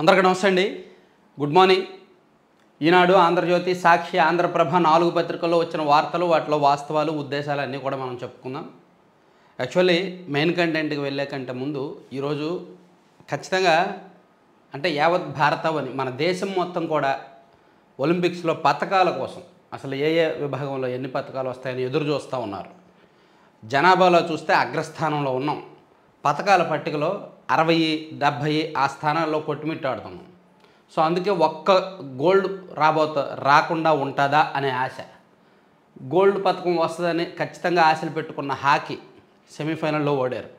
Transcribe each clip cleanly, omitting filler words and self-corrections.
అందరికీ నమస్తే అండి. Good morning. ఈనాడు, ఆంధ్రజ్యోతి, సాక్షి, ఆంధ్రప్రభ 4 పత్రికల్లో వచ్చిన వార్తలు, వాటిలో వాస్తవాలు, ఉద్దేశాలు అన్నీ కూడా మనం చెప్పుకుందాం. యాక్చువల్లీ మెయిన్ కంటెంట్కి వెళ్ళే కంటే ముందు ఈరోజు ఖచ్చితంగా అంటే యావత్ భారతవని మన దేశం మొత్తం కూడా ఒలింపిక్స్లో పథకాల కోసం అసలు ఏ విభాగంలో ఎన్ని పథకాలు వస్తాయని ఎదురు చూస్తూ ఉన్నారు. జనాభాలో చూస్తే అగ్రస్థానంలో ఉన్నాం. పథకాల పట్టికలో 60-70 ఆ స్థానాల్లో కొట్టుమిట్టాడుతున్నాం. సో అందుకే ఒక్క గోల్డ్ రాకుండా ఉంటుందా అనే ఆశ. గోల్డ్ పథకం వస్తుందని ఖచ్చితంగా ఆశలు పెట్టుకున్న హాకీ సెమీఫైనల్లో ఓడారు.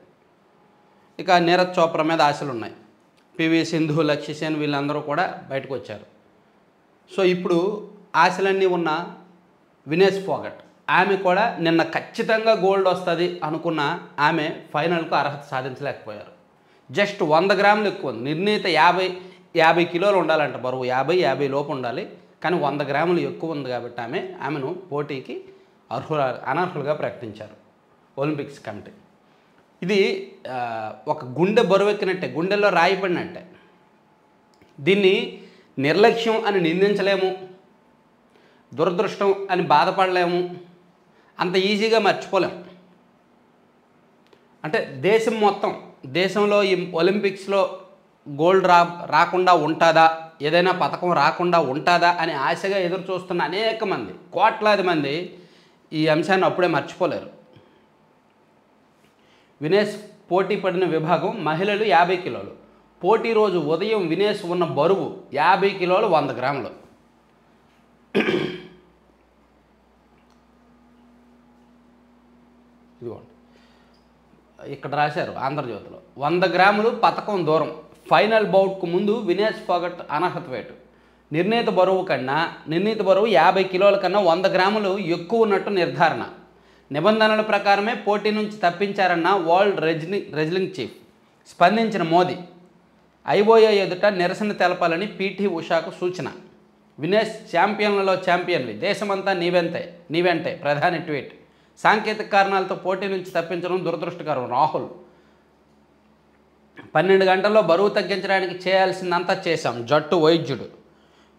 ఇక నీరజ్ చోప్రా మీద ఆశలు ఉన్నాయి. పివి సింధు, లక్ష్య సేన్ వీళ్ళందరూ కూడా బయటకు వచ్చారు. సో ఇప్పుడు ఆశలన్నీ ఉన్న వినేష్ ఫోగట్, ఆమె కూడా నిన్న ఖచ్చితంగా గోల్డ్ వస్తుంది అనుకున్న ఆమె ఫైనల్కు అర్హత సాధించలేకపోయారు. జస్ట్ 100 గ్రాములు ఎక్కువ ఉంది. నిర్ణీత 50 కిలోలు ఉండాలంట బరువు, 50 లోపు ఉండాలి. కానీ 100 గ్రాములు ఎక్కువ ఉంది కాబట్టి ఆమెను పోటీకి అనర్హులుగా ప్రకటించారు ఒలింపిక్స్ కమిటీ. ఇది ఒక గుండె బరువెక్కినట్టే, గుండెల్లో రాయి పడినట్టే. దీన్ని నిర్లక్ష్యం అని నిందించలేము, దురదృష్టం అని బాధపడలేము, అంత ఈజీగా మర్చిపోలేము. అంటే దేశంలో ఈ ఒలింపిక్స్లో గోల్డ్ రాకుండా ఉంటుందా, ఏదైనా పథకం రాకుండా ఉంటుందా అని ఆశగా ఎదురు చూస్తున్న అనేక మంది, కోట్లాది మంది ఈ అంశాన్ని అప్పుడే మర్చిపోలేరు. వినేష్ పోటీ పడిన విభాగం మహిళలు 50 కిలోలు. పోటీ రోజు ఉదయం వినేష్ ఉన్న బరువు 50 కిలోలు 100 గ్రాములు. ఇదిగోండి ఇక్కడ రాశారు ఆంధ్రజ్యోతిలో. 100 గ్రాములు పథకం దూరం. ఫైనల్ బౌట్కు ముందు వినేష్ ఫోగట్ అనర్హత వేటు. నిర్ణీత బరువు 50 కిలోల కన్నా 100 గ్రాములు ఎక్కువ ఉన్నట్టు నిర్ధారణ. నిబంధనల ప్రకారమే పోటీ నుంచి తప్పించారన్న వరల్డ్ రెజ్లింగ్ చీఫ్. స్పందించిన మోదీ, ఐఓఏ ఎదుట నిరసన తెలపాలని పీటీ ఉషాకు సూచన. వినేష్ ఛాంపియన్లలో ఛాంపియన్వి, దేశమంతా నీవెంటే ప్రధాని ట్వీట్. సాంకేతిక కారణాలతో పోటీ నుంచి తప్పించడం దురదృష్టకరం. రాహుల్, 12 గంటల్లో బరువు తగ్గించడానికి చేయాల్సిందంతా చేశాం, జట్టు వైద్యుడు.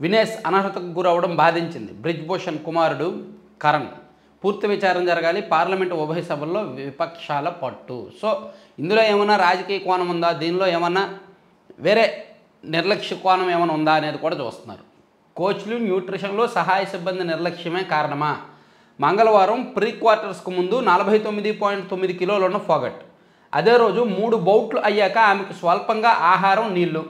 వినేష్ అనర్హతకు గురవడం బాధించింది. బ్రిజ్భూషణ్ కుమారుడు కరణ్. పూర్తి విచారం జరగాలి, పార్లమెంటు ఉభయ సభల్లో విపక్షాల పట్టు. సో ఇందులో ఏమన్నా రాజకీయ కోణం ఉందా, దీనిలో ఏమన్నా వేరే నిర్లక్ష్య కోణం ఏమైనా ఉందా అనేది కూడా చూస్తున్నారు. కోచ్లు, న్యూట్రిషన్లో సహాయ సిబ్బంది నిర్లక్ష్యమే కారణమా? మంగళవారం ప్రీ క్వార్టర్స్కు ముందు 49.9 కిలోలు ఉన్న ఫోగట్. అదే రోజు 3 బౌట్లు అయ్యాక ఆమెకు స్వల్పంగా ఆహారం, నీళ్లు.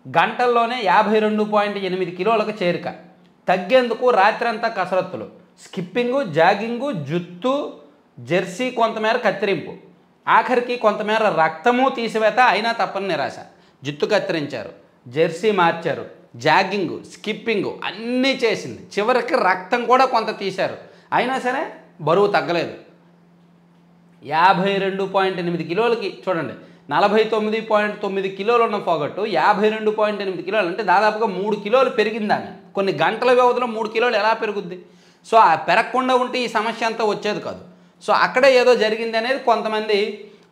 గంటల్లోనే 52.8 కిలోలకు చేరిక. తగ్గేందుకు రాత్రంతా కసరత్తులు, స్కిప్పింగు, జాగింగు, జుత్తు, జెర్సీ, కొంతమేర కత్తిరింపు, ఆఖరికి కొంతమేర రక్తము తీసివేత. అయినా తప్పని నిరాశ. జుత్తు కత్తిరించారు, జెర్సీ మార్చారు, జాగింగు, స్కిప్పింగు అన్నీ చేసింది. చివరికి రక్తం కూడా కొంత తీశారు. అయినా సరే బరువు తగ్గలేదు. 52.8 కిలోలకి చూడండి, 49.9 కిలోలు ఉన్న ఫోగట్టు 52.8 కిలోలు అంటే దాదాపుగా 3 కిలోలు పెరిగిందాన్ని. కొన్ని గంటల వ్యవధిలో 3 కిలోలు ఎలా పెరుగుద్ది? సో ఆ పెరగకుండా ఉంటే ఈ సమస్య అంతా వచ్చేది కాదు. సో అక్కడే ఏదో జరిగింది అనేది కొంతమంది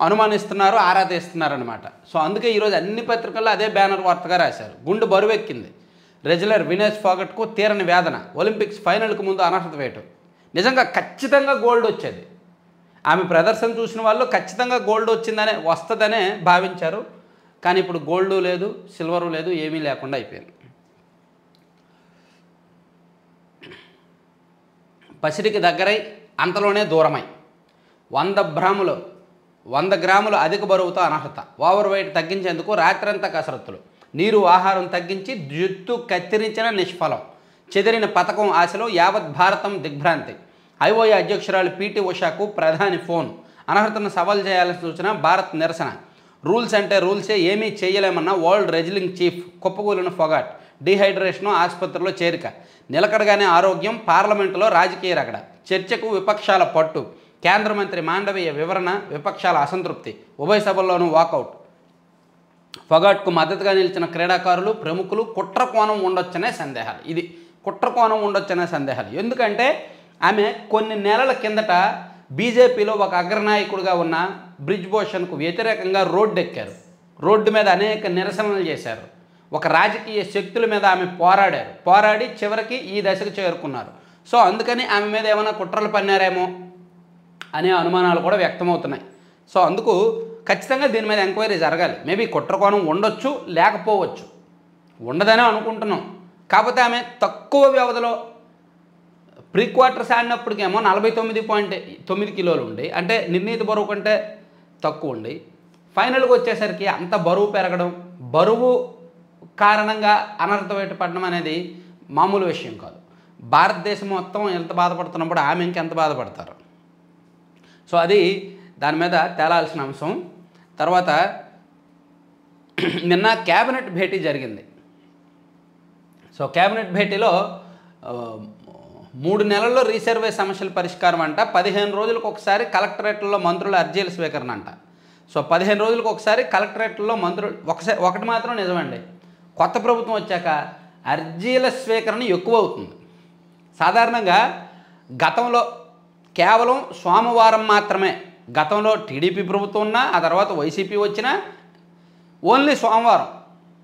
అనుమానిస్తున్నారు, ఆరా తీస్తున్నారనమాట. సో అందుకే ఈరోజు అన్ని పత్రికల్లో అదే బ్యానర్ వార్తగా రాశారు. గుండె బరువెక్కింది. రెజ్లర్ వినేష్ ఫోగట్కు తీరని వేదన. ఒలింపిక్స్ ఫైనల్కు ముందు అనర్హత వేటు. నిజంగా ఖచ్చితంగా గోల్డ్ వచ్చేది. ఆమె ప్రదర్శన చూసిన వాళ్ళు ఖచ్చితంగా గోల్డ్ వస్తుందనే భావించారు. కానీ ఇప్పుడు గోల్డు లేదు, సిల్వరు లేదు, ఏమీ లేకుండా అయిపోయింది. పసిడికి దగ్గరై అంతలోనే దూరమై 100 గ్రాములు అధిక బరువుతో అనర్హత. ఓవర్ వెయిట్ తగ్గించేందుకు రాత్రంతా కసరత్తులు. నీరు, ఆహారం తగ్గించి జుత్తు కత్తిరించిన నిష్ఫలం. చెదిరిన పథకం ఆశలో యావత్ భారతం దిగ్భ్రాంతి. ఐఓఏ అధ్యక్షురాలు పీటీ ఉషాకు ప్రధాని ఫోన్. అనర్హతను సవాల్ చేయాల్సిన సూచన. భారత్ నిరసన. రూల్స్ అంటే రూల్సే, ఏమీ చేయలేమన్న వరల్డ్ రెజ్లింగ్ చీఫ్. కుప్పకూలిన ఫోగట్. డీహైడ్రేషను, ఆసుపత్రిలో చేరిక. నిలకడగానే ఆరోగ్యం. పార్లమెంటులో రాజకీయ రగడ. చర్చకు విపక్షాల పట్టు. కేంద్ర మంత్రి మాండవీయ వివరణ. విపక్షాల అసంతృప్తి. ఉభయ సభల్లోనూ వాకౌట్. ఫోగట్కు మద్దతుగా నిలిచిన క్రీడాకారులు, ప్రముఖులు కుట్ర కోణం ఉండొచ్చనే సందేహాలు. ఇది కుట్ర కోణం ఉండొచ్చనే సందేహాలు. ఎందుకంటే ఆమె కొన్ని నెలల కిందట బీజేపీలో ఒక అగ్రనాయకుడిగా ఉన్న బ్రిజ్భూషణ్కు వ్యతిరేకంగా రోడ్డు ఎక్కారు. రోడ్డు మీద అనేక నిరసనలు చేశారు. ఒక రాజకీయ శక్తుల మీద ఆమె పోరాడి చివరికి ఈ దశకు చేరుకున్నారు. సో అందుకని ఆమె మీద ఏమైనా కుట్రలు పన్నారేమో అనే అనుమానాలు కూడా వ్యక్తమవుతున్నాయి. సో అందుకు ఖచ్చితంగా దీని మీద ఎంక్వైరీ జరగాలి. మేబీ కుట్రకోణం ఉండొచ్చు, లేకపోవచ్చు, ఉండదనే అనుకుంటున్నాం. కాకపోతే ఆమె తక్కువ వ్యవధిలో ప్రీ క్వార్టర్స్ ఆడినప్పటికేమో 49.9 కిలోలు ఉండి, అంటే నిర్ణీత బరువు కంటే తక్కువ ఉండి, ఫైనల్కి వచ్చేసరికి అంత బరువు పెరగడం, బరువు కారణంగా అనర్థవేట పడడం అనేది మామూలు విషయం కాదు. భారతదేశం మొత్తం ఎంత బాధపడుతున్నప్పుడు ఆమె ఇంకెంత బాధపడతారు. సో అది దాని మీద తేలాల్సిన అంశం. తర్వాత నిన్న క్యాబినెట్ భేటీ జరిగింది. సో క్యాబినెట్ భేటీలో 3 నెలల్లో రీసర్వే సమస్యల పరిష్కారం అంట, 15 రోజులకు ఒకసారి కలెక్టరేట్లలో మంత్రుల అర్జీల స్వీకరణ అంట. సో 15 రోజులకు ఒకసారి కలెక్టరేట్లలో మంత్రులు ఒకటి మాత్రం నిజమండి, కొత్త ప్రభుత్వం వచ్చాక అర్జీల స్వీకరణ ఎక్కువ అవుతుంది. సాధారణంగా గతంలో కేవలం సోమవారం మాత్రమే, గతంలో టీడీపీ ప్రభుత్వం ఉన్నా ఆ తర్వాత వైసీపీ వచ్చినా ఓన్లీ సోమవారం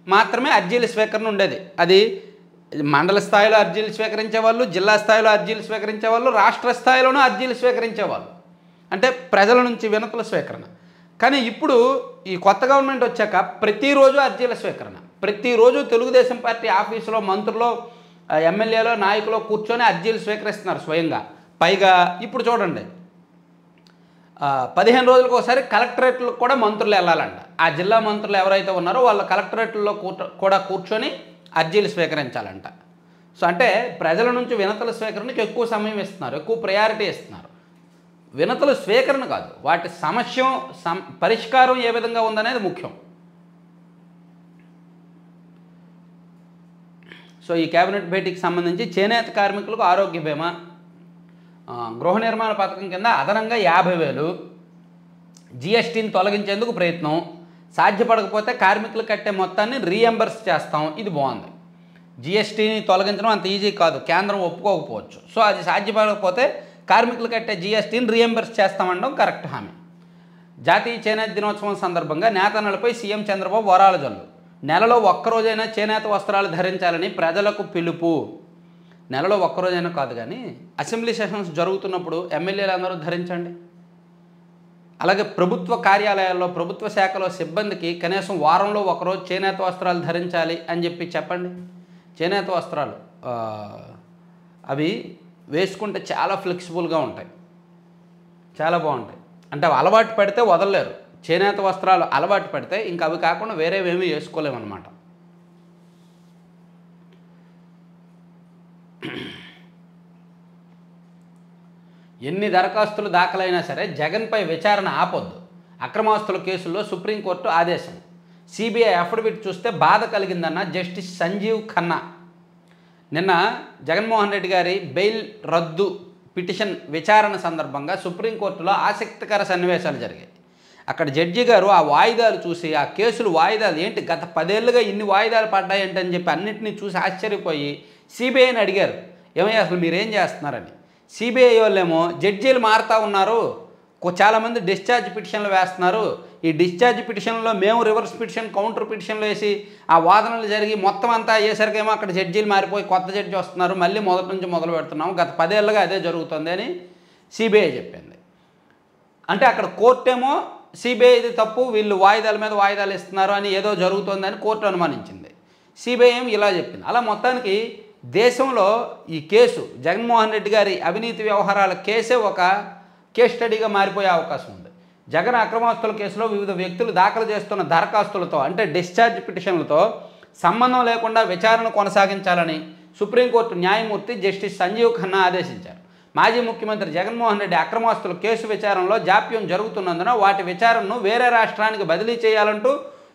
మాత్రమే అర్జీల స్వీకరణ ఉండేది. అది మండల స్థాయిలో అర్జీలు స్వీకరించేవాళ్ళు, జిల్లా స్థాయిలో అర్జీలు స్వీకరించేవాళ్ళు, రాష్ట్ర స్థాయిలోనూ అర్జీలు స్వీకరించేవాళ్ళు, అంటే ప్రజల నుంచి వినతుల స్వీకరణ. కానీ ఇప్పుడు ఈ కొత్త గవర్నమెంట్ వచ్చాక ప్రతిరోజు అర్జీల స్వీకరణ, ప్రతిరోజు తెలుగుదేశం పార్టీ ఆఫీసులో మంత్రులు, ఎమ్మెల్యేలు, నాయకులు కూర్చొని అర్జీలు స్వీకరిస్తున్నారు స్వయంగా. పైగా ఇప్పుడు చూడండి, 15 రోజులకు ఒకసారి కలెక్టరేట్లకు కూడా మంత్రులు వెళ్ళాలంట. ఆ జిల్లా మంత్రులు ఎవరైతే ఉన్నారో వాళ్ళు కలెక్టరేట్లలో కూడా కూర్చొని అర్జీలు స్వీకరించాలంట. సో అంటే ప్రజల నుంచి వినతుల స్వీకరణకు ఎక్కువ సమయం ఇస్తున్నారు, ఎక్కువ ప్రయారిటీ ఇస్తున్నారు. వినతుల స్వీకరణ కాదు, వాటి సమస్య పరిష్కారం ఏ విధంగా ఉందనేది ముఖ్యం. సో ఈ కేబినెట్ భేటీకి సంబంధించి చేనేత కార్మికులకు ఆరోగ్య బీమా, గృహ నిర్మాణ పథకం కింద అదనంగా 50,000, జిఎస్టీని తొలగించేందుకు ప్రయత్నం, సాధ్యపడకపోతే కార్మికులు కట్టే మొత్తాన్ని రీఎంబర్స్ చేస్తాం. ఇది బాగుంది. జిఎస్టీని తొలగించడం అంత ఈజీ కాదు, కేంద్రం ఒప్పుకోకపోవచ్చు. సో అది సాధ్యపడకపోతే కార్మికులు కట్టే జిఎస్టీని రీఎంబర్స్ చేస్తామనడం కరెక్ట్ హామీ. జాతీయ చేనేత దినోత్సవం సందర్భంగా నేతన్నలపై సీఎం చంద్రబాబు వరాల జల్లు. నెలలో ఒక్కరోజైనా చేనేత వస్త్రాలు ధరించాలని ప్రజలకు పిలుపు. నెలలో ఒక్కరోజైనా కాదు కానీ అసెంబ్లీ సెషన్స్ జరుగుతున్నప్పుడు ఎమ్మెల్యేలు అందరూ ధరించండి. అలాగే ప్రభుత్వ కార్యాలయాల్లో, ప్రభుత్వ శాఖలో సిబ్బందికి కనీసం వారంలో ఒకరోజు చేనేత వస్త్రాలు ధరించాలి అని చెప్పండి. చేనేత వస్త్రాలు అవి వేసుకుంటే చాలా ఫ్లెక్సిబుల్గా ఉంటాయి, చాలా బాగుంటాయి. అంటే అవి అలవాటు పడితే వదలలేరు. చేనేత వస్త్రాలు అలవాటు పడితే ఇంకా అవి కాకుండా వేరేవేమీ వేసుకోలేమన్నమాట. ఎన్ని దరఖాస్తులు దాఖలైనా సరే జగన్పై విచారణ ఆపొద్దు. అక్రమాస్తుల కేసుల్లో సుప్రీంకోర్టు ఆదేశం. సిబిఐ అఫిడవిట్ చూస్తే బాధ కలిగిందన్న జస్టిస్ సంజీవ్ ఖన్నా. నిన్న జగన్మోహన్ రెడ్డి గారి బెయిల్ రద్దు పిటిషన్ విచారణ సందర్భంగా సుప్రీంకోర్టులో ఆసక్తికర సన్నివేశాలు జరిగాయి. అక్కడ జడ్జి గారు ఆ వాయిదాలు చూసి, ఆ కేసులు వాయిదాలు ఏంటి గత 10 ఏళ్ళుగా ఇన్ని వాయిదాలు పడ్డాయంటని చెప్పి అన్నింటినీ చూసి ఆశ్చర్యపోయి సిబిఐని అడిగారు, ఏమయ్యా అసలు మీరేం చేస్తున్నారని. సిబిఐ వాళ్ళేమో జడ్జీలు మారుతూ ఉన్నారు, చాలామంది డిశ్చార్జ్ పిటిషన్లు వేస్తున్నారు, ఈ డిశ్చార్జ్ పిటిషన్లో మేము రివర్స్ పిటిషన్, కౌంటర్ పిటిషన్లు వేసి ఆ వాదనలు జరిగి మొత్తం అంతా అయ్యేసరికేమో అక్కడ జడ్జీలు మారిపోయి కొత్త జడ్జి వస్తున్నారు, మళ్ళీ మొదటి నుంచి మొదలు పెడుతున్నాము, గత 10 ఏళ్ళుగా అదే జరుగుతుంది అని సిబిఐ చెప్పింది. అంటే అక్కడ కోర్టేమో సిబిఐది తప్పు, వీళ్ళు వాయిదాల మీద వాయిదాలు ఇస్తున్నారు అని ఏదో జరుగుతుందని కోర్టు అనుమానించింది. సిబిఐ ఏమో ఇలా చెప్పింది. అలా మొత్తానికి దేశంలో ఈ కేసు, జగన్మోహన్ రెడ్డి గారి అవినీతి వ్యవహారాల కేసే ఒక కేస్ స్టడీగా మారిపోయే అవకాశం ఉంది. జగన్ అక్రమాస్తుల కేసులో వివిధ వ్యక్తులు దాఖలు చేస్తున్న దరఖాస్తులతో, అంటే డిశ్చార్జ్ పిటిషన్లతో సంబంధం లేకుండా విచారణ కొనసాగించాలని సుప్రీంకోర్టు న్యాయమూర్తి జస్టిస్ సంజీవ్ ఖన్నా ఆదేశించారు. మాజీ ముఖ్యమంత్రి జగన్మోహన్ రెడ్డి అక్రమాస్తుల కేసు విచారణలో జాప్యం జరుగుతున్నందున వాటి విచారణను వేరే రాష్ట్రానికి బదిలీ చేయాలంటూ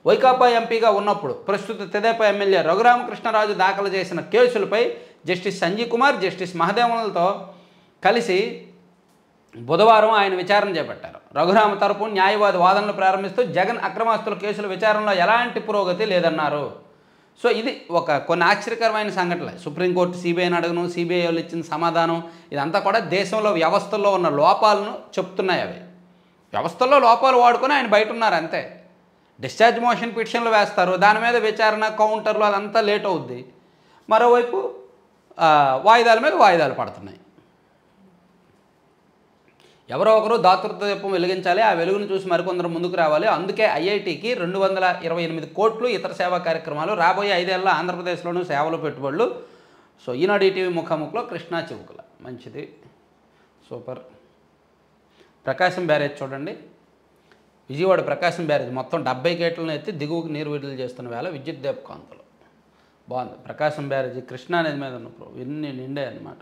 వైకాపా ఎంపీగా ఉన్నప్పుడు ప్రస్తుత తెదేపా ఎమ్మెల్యే రఘురామకృష్ణరాజు దాఖలు చేసిన కేసులపై జస్టిస్ సంజీవ్ కుమార్, జస్టిస్ మహదేవన్లతో కలిసి బుధవారం ఆయన విచారణ చేపట్టారు. రఘురామ తరపు న్యాయవాది వాదనలు ప్రారంభిస్తూ జగన్ అక్రమాస్తుల కేసుల విచారణలో ఎలాంటి పురోగతి లేదన్నారు. సో ఇది కొన్ని ఆశ్చర్యకరమైన సంఘటనలే. సుప్రీంకోర్టు సిబిఐని అడగను, సిబిఐ వాళ్ళు ఇచ్చిన సమాధానం, ఇదంతా కూడా దేశంలో వ్యవస్థల్లో ఉన్న లోపాలను చెప్తున్నాయి. అవి వ్యవస్థల్లో లోపాలు వాడుకొని ఆయన బయట ఉన్నారు అంతే. డిశ్చార్జ్ మోషన్ పిటిషన్లు వేస్తారు, దాని మీద విచారణ కౌంటర్లు అదంతా లేట్ అవుద్ది. మరోవైపు వాయిదాల మీద వాయిదాలు పడుతున్నాయి. ఎవరో ఒకరు దాతృత్వ దీపం వెలిగించాలి, ఆ వెలుగును చూసి మరికొందరు ముందుకు రావాలి. అందుకే ఐఐటికి 228 కోట్లు ఇతర సేవా కార్యక్రమాలు, రాబోయే 5 ఏళ్ళలో ఆంధ్రప్రదేశ్లోనూ సేవలు పెట్టుబడులు. సో ఈనాడు ఈటీవీ ముఖాముఖిలో కృష్ణా చివుకుల. మంచిది, సూపర్. ప్రకాశం బ్యారేజ్ చూడండి, విజయవాడ ప్రకాశం బ్యారేజ్ మొత్తం 70 గేట్లను ఎత్తి దిగువకు నీరు విడుదల చేస్తున్న వేళ విద్యుత్ దీపకాంతులు. బాగుంది. ప్రకాశం బ్యారేజ్ కృష్ణా నది మీద ఉన్నప్పుడు ఇన్ని నిండాయి అన్నమాట.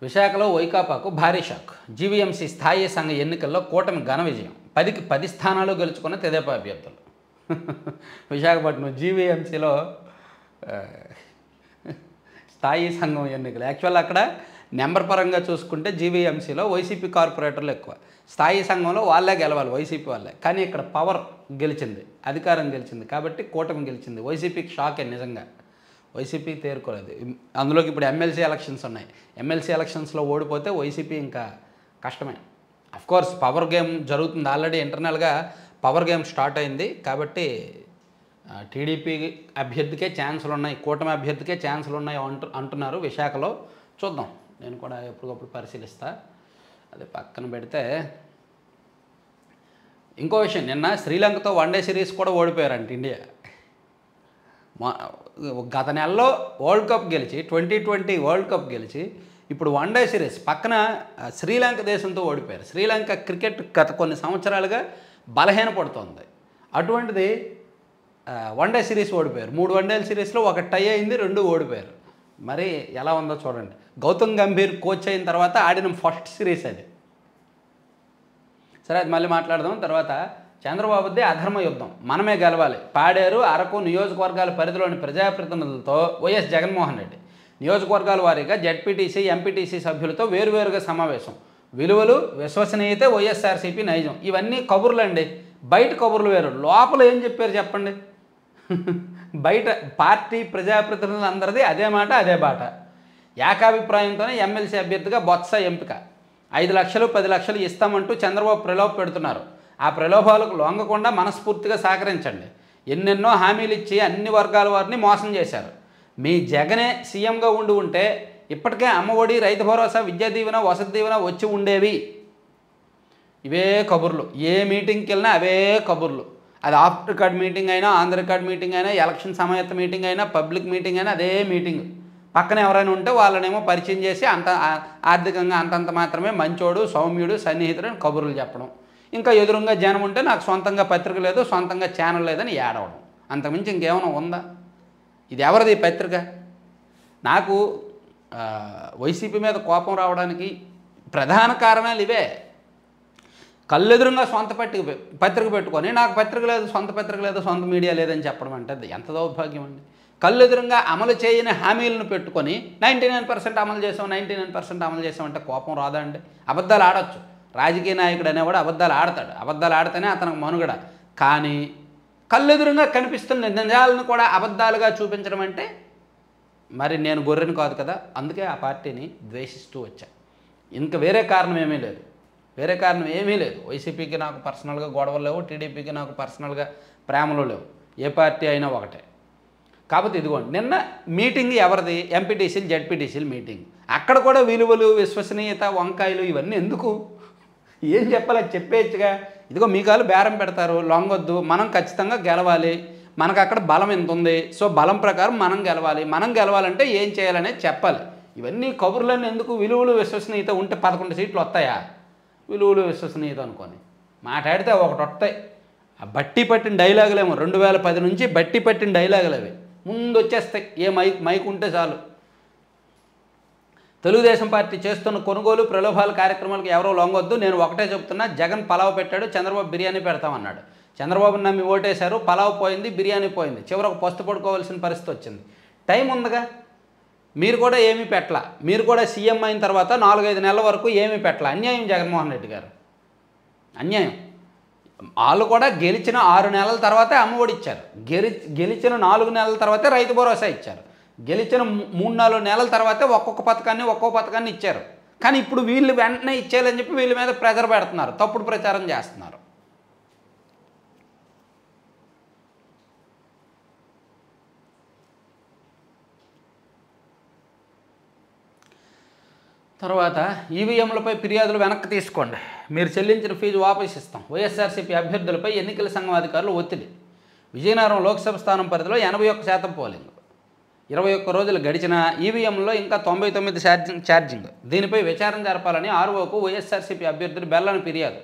విశాఖలో వైకాపాకు భారీ షాక్. జీవీఎంసీ స్థాయి సంఘ ఎన్నికల్లో కూటమి ఘన విజయం. 10కి 10 స్థానాలు గెలుచుకున్న తెదేపా అభ్యర్థులు. విశాఖపట్నం జీవీఎంసీలో స్థాయి సంఘం ఎన్నికలు. యాక్చువల్ అక్కడ నెంబర్ పరంగా చూసుకుంటే జీవీఎంసీలో వైసీపీ కార్పొరేటర్లు ఎక్కువ, స్థాయి సంఘంలో వాళ్ళే గెలవాలి, వైసీపీ వాళ్ళే. కానీ ఇక్కడ పవర్ గెలిచింది, అధికారం గెలిచింది, కాబట్టి కూటమి గెలిచింది. వైసీపీకి షాకే నిజంగా, వైసీపీ తేరుకోలేదు. అందులోకి ఇప్పుడు ఎమ్మెల్సీ ఎలక్షన్స్ ఉన్నాయి. ఎమ్మెల్సీ ఎలక్షన్స్లో ఓడిపోతే వైసీపీ ఇంకా కష్టమే. అఫ్కోర్స్ పవర్ గేమ్ జరుగుతుంది, ఆల్రెడీ ఇంటర్నల్గా పవర్ గేమ్ స్టార్ట్ అయింది. కాబట్టి టీడీపీ అభ్యర్థికే ఛాన్సులు ఉన్నాయి, కూటమి అభ్యర్థికే ఛాన్సులు ఉన్నాయి అంటున్నారు విశాఖలో. చూద్దాం, నేను కూడా ఎప్పటికప్పుడు పరిశీలిస్తా. అది పక్కన పెడితే ఇంకో విషయం, నిన్న శ్రీలంకతో వన్డే సిరీస్ కూడా ఓడిపోయారంట ఇండియా. గత నెలలో వరల్డ్ కప్ గెలిచి 2020 వరల్డ్ కప్ గెలిచి ఇప్పుడు వన్డే సిరీస్ పక్కన శ్రీలంక దేశంతో ఓడిపోయారు. శ్రీలంక క్రికెట్ గత కొన్ని సంవత్సరాలుగా బలహీనపడుతోంది, అటువంటిది వన్డే సిరీస్ ఓడిపోయారు. 3 వన్డేల సిరీస్లో 1 టై అయింది, 2 ఓడిపోయారు. మరి ఎలా ఉందో చూడండి. గౌతమ్ గంభీర్ కోచ్ అయిన తర్వాత ఆడిన ఫస్ట్ సిరీస్ అది. సరే, అది మళ్ళీ మాట్లాడదాం తర్వాత. చంద్రబాబుదే అధర్మ యుద్ధం, మనమే గెలవాలి. పాడేరు, అరకు నియోజకవర్గాల పరిధిలోని ప్రజాప్రతినిధులతో వైఎస్ జగన్మోహన్ రెడ్డి నియోజకవర్గాల వారీగా జెడ్పీటీసీ, ఎంపీటీసీ సభ్యులతో వేరువేరుగా సమావేశం. విలువలు, విశ్వసనీయతే వైఎస్ఆర్సీపీ నైజం. ఇవన్నీ కబుర్లు అండి, బయట కబుర్లు వేరు, లోపల ఏం చెప్పారు చెప్పండి. బయట పార్టీ ప్రజాప్రతినిధులు అందరిది అదే మాట, అదే బాట. ఏకాభిప్రాయంతోనే ఎమ్మెల్సీ అభ్యర్థిగా బొత్స ఎంపిక. 5 లక్షలు 10 లక్షలు ఇస్తామంటూ చంద్రబాబు ప్రలోభ పెడుతున్నారు. ఆ ప్రలోభాలకు లొంగకుండా మనస్ఫూర్తిగా సహకరించండి. ఎన్నెన్నో హామీలు ఇచ్చి అన్ని వర్గాల వారిని మోసం చేశారు. మీ జగనే సీఎంగా ఉంటే ఇప్పటికే అమ్మఒడి, రైతు భరోసా, విద్యా దీవెన, వసతి దీవెన వచ్చి ఉండేవి. ఇవే కబుర్లు, ఏ మీటింగ్కి వెళ్ళినా అవే కబుర్లు. అది ఆఫ్ రికార్డ్ మీటింగ్ అయినా, ఆన్ ది రికార్డ్ మీటింగ్ అయినా, ఎలక్షన్ సమయత మీటింగ్ అయినా, పబ్లిక్ మీటింగ్ అయినా అదే మీటింగ్. పక్కన ఎవరైనా ఉంటే వాళ్ళనేమో పరిచయం చేసి ఆర్థికంగా అంతంత మాత్రమే మంచోడు, సౌమ్యుడు, సన్నిహితుడు అని కబుర్లు చెప్పడం. ఇంకా ఎదురుగా జనం ఉంటే నాకు సొంతంగా పత్రిక లేదు, సొంతంగా ఛానల్ లేదని ఏడవడం. అంతకుమించి ఇంకేమైనా ఉందా? ఇది ఎవరిది పత్రిక? నాకు వైసీపీ మీద కోపం రావడానికి ప్రధాన కారణాలు ఇవే. కళ్ళెదురుగా సొంత పత్రిక పెట్టుకొని నాకు పత్రిక లేదు, సొంత పత్రిక లేదు, సొంత మీడియా లేదని చెప్పడం అంటే ఎంత దౌర్భాగ్యం అండి. కళ్ళెదురుగా అమలు చేయని హామీలను పెట్టుకొని 99% అమలు చేసాం, 99% అమలు చేసామంటే కోపం రాదా అండి? అబద్ధాలు ఆడొచ్చు, రాజకీయ నాయకుడు అనేవాడు అబద్ధాలు ఆడతాడు, అబద్ధాలు ఆడితేనే అతనికి మనుగడ. కానీ కళ్ళెదురుగా కనిపిస్తున్న నిజాలను కూడా అబద్ధాలుగా చూపించడం అంటే మరి నేను గొర్రెని కాదు కదా. అందుకే ఆ పార్టీని ద్వేషిస్తూ వచ్చా. ఇంకా వేరే కారణం ఏమీ లేదు, వేరే కారణం ఏమీ లేదు. వైసీపీకి నాకు పర్సనల్గా గొడవలు లేవు, టీడీపీకి నాకు పర్సనల్గా ప్రేమలు లేవు, ఏ పార్టీ అయినా ఒకటే. కాబట్టి ఇదిగోండి, నిన్న మీటింగ్ ఎవరిది? ఎంపీటీసీలు, జెడ్పీటీసీలు మీటింగ్. అక్కడ కూడా విలువలు, విశ్వసనీయత, వంకాయలు ఇవన్నీ ఎందుకు? ఏం చెప్పాలి, చెప్పేయచ్చుగా. ఇదిగో మీ కాలు బేరం పెడతారు, లొంగొద్దు, మనం ఖచ్చితంగా గెలవాలి, మనకు అక్కడ బలం ఎంత ఉంది, సో బలం ప్రకారం మనం గెలవాలి, మనం గెలవాలంటే ఏం చేయాలనేది చెప్పాలి. ఇవన్నీ కబుర్లన్నీ ఎందుకు? విలువలు, విశ్వసనీయత ఉంటే 11 సీట్లు వస్తాయా? విలువలు, విశ్వసనీయత అనుకొని మాట్లాడితే ఒకటి వస్తాయి. ఆ బట్టి పట్టిన డైలాగులేమో 2010 నుంచి బట్టి పట్టిన డైలాగులు అవి ముందు వచ్చేస్తాయి. ఏ మైక్ ఉంటే చాలు. తెలుగుదేశం పార్టీ చేస్తున్న కొనుగోలు, ప్రలోభాల కార్యక్రమాలకు ఎవరో లొంగొద్దు. నేను ఒకటే చెప్తున్నా, జగన్ పలావ్ పెట్టాడు, చంద్రబాబు బిర్యానీ పెడతామన్నాడు. చంద్రబాబు నమ్మి ఓటేశారు, పలావ్ పోయింది, బిర్యానీ పోయింది, చివరకు పస్తు పడుకోవాల్సిన పరిస్థితి వచ్చింది. టైం ఉందిగా, మీరు కూడా ఏమీ పెట్టలా. మీరు కూడా సీఎం అయిన తర్వాత 4-5 నెలల వరకు ఏమీ పెట్టలా. అన్యాయం జగన్మోహన్ రెడ్డి గారు, అన్యాయం. వాళ్ళు కూడా గెలిచిన 6 నెలల తర్వాతే అమ్మఒడి ఇచ్చారు, గెలిచిన 4 నెలల తర్వాతే రైతు భరోసా ఇచ్చారు, గెలిచిన 3-4 నెలల తర్వాతే ఒక్కొక్క పథకాన్ని ఇచ్చారు. కానీ ఇప్పుడు వీళ్ళు వెంటనే ఇచ్చేయాలని చెప్పి వీళ్ళ మీద ప్రెజర్ పెడుతున్నారు, తప్పుడు ప్రచారం చేస్తున్నారు. తర్వాత ఈవీఎంలపై ఫిర్యాదులు వెనక్కి తీసుకోండి, మీరు చెల్లించిన ఫీజు వాపసు ఇస్తాం. వైఎస్ఆర్సీపీ అభ్యర్థులపై ఎన్నికల సంఘం అధికారులు ఒత్తిడి. విజయనగరం లోక్సభ స్థానం పరిధిలో 81% పోలింగ్. 21 రోజులు గడిచిన ఈవీఎంలో ఇంకా 99 ఛార్జింగ్. దీనిపై విచారణ జరపాలని ఆర్ఓకు వైఎస్ఆర్సీపీ అభ్యర్థులు బెల్లని ఫిర్యాదు.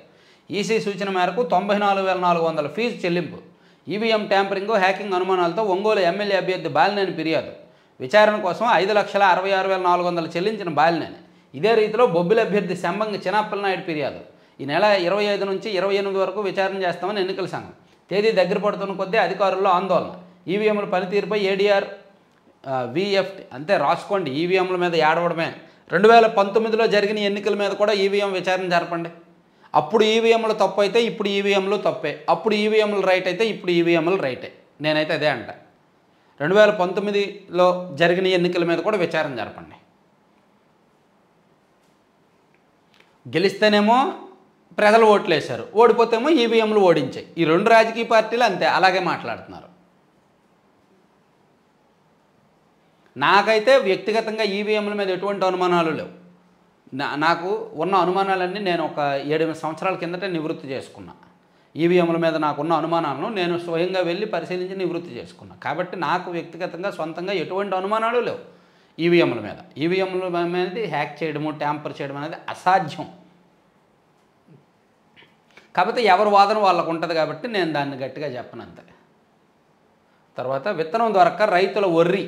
ఈసీ సూచన మేరకు 94,400 ఫీజు చెల్లింపు. ఈవీఎం ట్యాంపరింగ్, హ్యాకింగ్ అనుమానాలతో ఒంగోలు ఎమ్మెల్యే అభ్యర్థి బాలినేని ఫిర్యాదు. విచారణ కోసం 5,66,400 చెల్లించిన బాలినేని. ఇదే రీతిలో బొబ్బిలి అభ్యర్థి శంబంగి చిన్నప్పలనాయుడు ఫిర్యాదు. ఈ నెల 25 నుంచి 28 వరకు విచారణ చేస్తామని ఎన్నికల సంఘం. తేదీ దగ్గర పడుతున్న కొద్దీ అధికారుల్లో ఆందోళన. ఈవీఎంల పనితీరుపై ఏడీఆర్ విఎఫ్టీ అంతే రాసుకోండి, ఈవీఎంల మీద ఏడవడమే. 2019లో జరిగిన ఎన్నికల మీద కూడా ఈవీఎం విచారణ జరపండి. అప్పుడు ఈవీఎంలు తప్పు అయితే ఇప్పుడు ఈవీఎంలు తప్పే, అప్పుడు ఈవీఎంలు రైట్ అయితే ఇప్పుడు ఈవీఎంలు రైటే. నేనైతే అదే అంట. 2019లో జరిగిన ఎన్నికల మీద కూడా విచారణ జరపండి. గెలిస్తేనేమో ప్రజలు ఓట్లు వేశారు, ఓడిపోతేమో ఈవీఎంలు ఓడించాయి. ఈ రెండు రాజకీయ పార్టీలు అంతే అలాగే మాట్లాడుతున్నారు. నాకైతే వ్యక్తిగతంగా ఈవీఎంల మీద ఎటువంటి అనుమానాలు లేవు. నాకు ఉన్న అనుమానాలన్నీ నేను ఒక 7-8 సంవత్సరాల కిందటే నివృత్తి చేసుకున్నా. ఈవీఎంల మీద నాకున్న అనుమానాలను నేను స్వయంగా వెళ్ళి పరిశీలించి నివృత్తి చేసుకున్నా. కాబట్టి నాకు వ్యక్తిగతంగా సొంతంగా ఎటువంటి అనుమానాలు లేవు ఈవీఎంల మీద. ఈవీఎంల అనేది హ్యాక్ చేయడము, ట్యాంపర్ చేయడం అనేది అసాధ్యం. కాకపోతే ఎవరి వాదన వాళ్ళకు ఉంటుంది కాబట్టి నేను దాన్ని గట్టిగా చెప్పను అంతే. తర్వాత విత్తనం దొరక్క రైతుల ఒర్రి.